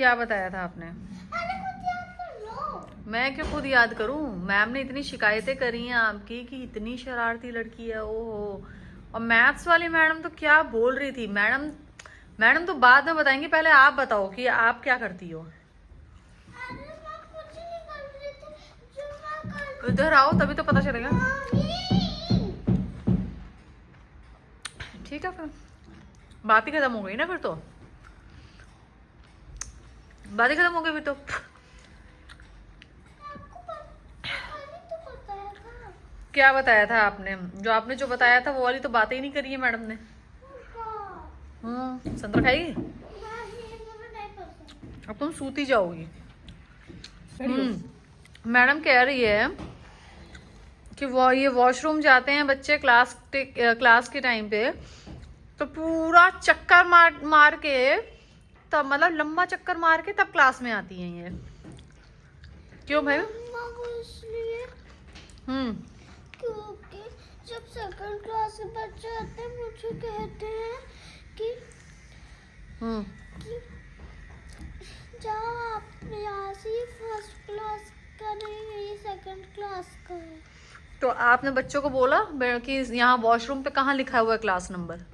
क्या बताया था आपने? मैं क्यों खुद याद करूं? मैम ने इतनी शिकायतें करी हैं आपकी कि इतनी शरारती लड़की है, ओहो। और मैथ्स वाली मैडम तो क्या बोल रही थी। मैडम तो बाद में बताएंगी, पहले आप बताओ कि आप क्या करती हो। इधर आओ तभी तो पता चलेगा। ठीक है, फिर बात ही खत्म हो गई ना, फिर तो बात ही खत्म हो गई फिर तो। क्या बताया था आपने? जो बताया था वो वाली तो बातें ही नहीं करी है मैडम ने। संतरा खाएगी? अब तुम सूती जाओगी। मैडम कह रही है कि वो ये वॉशरूम जाते हैं बच्चे क्लास के टाइम पे, तो पूरा चक्कर मार के, तब मतलब लंबा चक्कर मार के तब क्लास में आती हैं ये। क्यों भाई? क्योंकि जब सेकंड क्लास के बच्चे आते हैं मुझे कहते हैं कि जाओ आप यहाँ से फर्स्ट क्लास का नहीं, ये सेकंड क्लास का है। तो आपने बच्चों को बोला कि यहाँ वॉशरूम पे कहाँ लिखा हुआ है क्लास नंबर?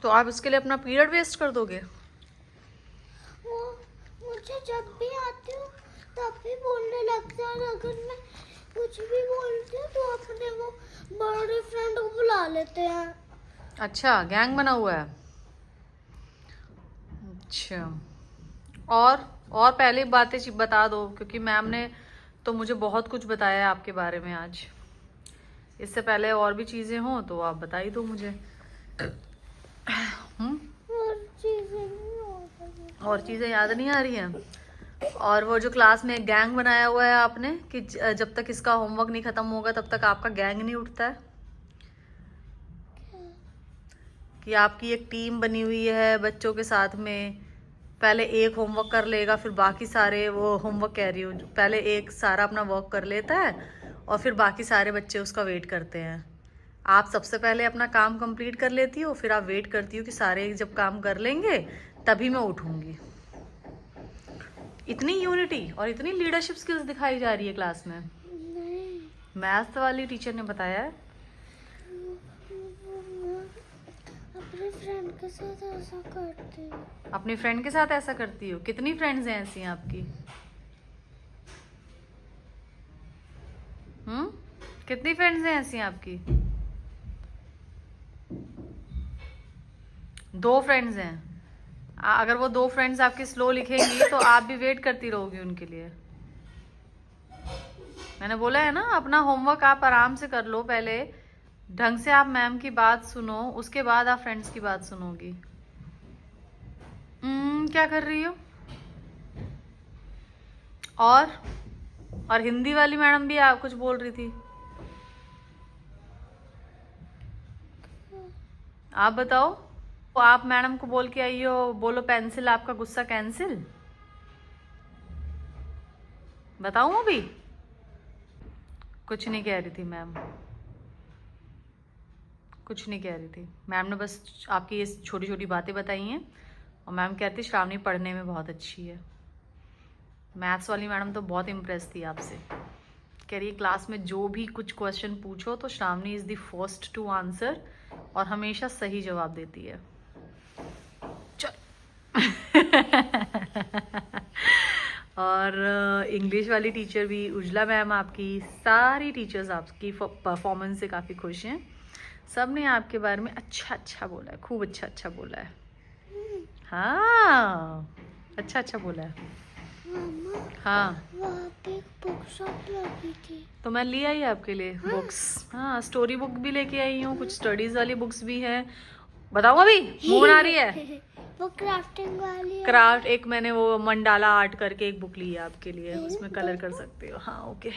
तो आप इसके लिए अपना पीरियड वेस्ट कर दोगे? वो मुझे जब भी आती हूँ तब भी बोलने लगता है, अगर मैं कुछ भी बोलती हूँ तो अपने वो बड़े फ्रेंड को बुला लेते हैं। अच्छा, गैंग बना हुआ है। अच्छा, और पहले बातें बता दो, क्योंकि मैम ने तो मुझे बहुत कुछ बताया है आपके बारे में आज। इससे पहले और भी चीजें हों तो आप बता ही दो मुझे। और चीजें याद नहीं आ रही हैं? और वो जो क्लास में गैंग बनाया हुआ है आपने कि जब तक इसका होमवर्क नहीं खत्म होगा तब तक आपका गैंग नहीं उठता है, कि आपकी एक टीम बनी हुई है बच्चों के साथ में। पहले एक होमवर्क कर लेगा, फिर बाकी सारे, वो होमवर्क कह रही हूँ, पहले एक सारा अपना वर्क कर लेता है और फिर बाकी सारे बच्चे उसका वेट करते हैं। आप सबसे पहले अपना काम कंप्लीट कर लेती हो, फिर आप वेट करती हो कि सारे जब काम कर लेंगे तभी मैं उठूंगी। इतनी यूनिटी और इतनी लीडरशिप स्किल्स दिखाई जा रही है क्लास में। मैथ्स वाली टीचर ने बताया है। अपने फ्रेंड के साथ ऐसा करती हूँ। अपनी फ्रेंड के साथ ऐसा करती हो? कितनी फ्रेंड्स हैं ऐसी आपकी? कितनी फ्रेंड्स हैं ऐसी आपकी? 2 फ्रेंड्स हैं। अगर वो 2 फ्रेंड्स आपकी स्लो लिखेंगी तो आप भी वेट करती रहोगी उनके लिए। मैंने बोला है ना, अपना होमवर्क आप आराम से कर लो, पहले ढंग से आप मैम की बात सुनो, उसके बाद आप फ्रेंड्स की बात सुनोगी। क्या कर रही हो? और हिंदी वाली मैडम भी आप कुछ बोल रही थी, आप बताओ। तो आप मैडम को बोल के आई हो, बोलो पेंसिल आपका गुस्सा कैंसिल। बताऊं अभी? कुछ नहीं कह रही थी मैम, कुछ नहीं कह रही थी मैम ने, बस आपकी ये छोटी छोटी बातें बताई हैं। और मैम कहती श्रावणी पढ़ने में बहुत अच्छी है। मैथ्स वाली मैडम तो बहुत इम्प्रेस थी आपसे, कह रही है क्लास में जो भी कुछ क्वेश्चन पूछो तो Shravani is the first to answer और हमेशा सही जवाब देती है। और इंग्लिश वाली टीचर भी, उजला मैम, आपकी सारी टीचर्स आपकी परफॉर्मेंस से काफ़ी खुश हैं। सब ने आपके बारे में अच्छा बोला है, खूब अच्छा बोला है। हाँ, अच्छा बोला है। हाँ, वहाँ पे बुक शॉप लगी थी तो मैं ले आई आपके लिए बुक्स। हाँ, स्टोरी बुक भी लेके आई हूँ, कुछ स्टडीज वाली बुक्स भी हैं। बताऊँ अभी? मुँह आ रही है। वो क्राफ्टिंग वाली है। क्राफ्ट, एक मैंने वो मंडाला आर्ट करके एक बुक ली है आपके लिए, उसमें कलर कर सकते हो। हाँ, ओके।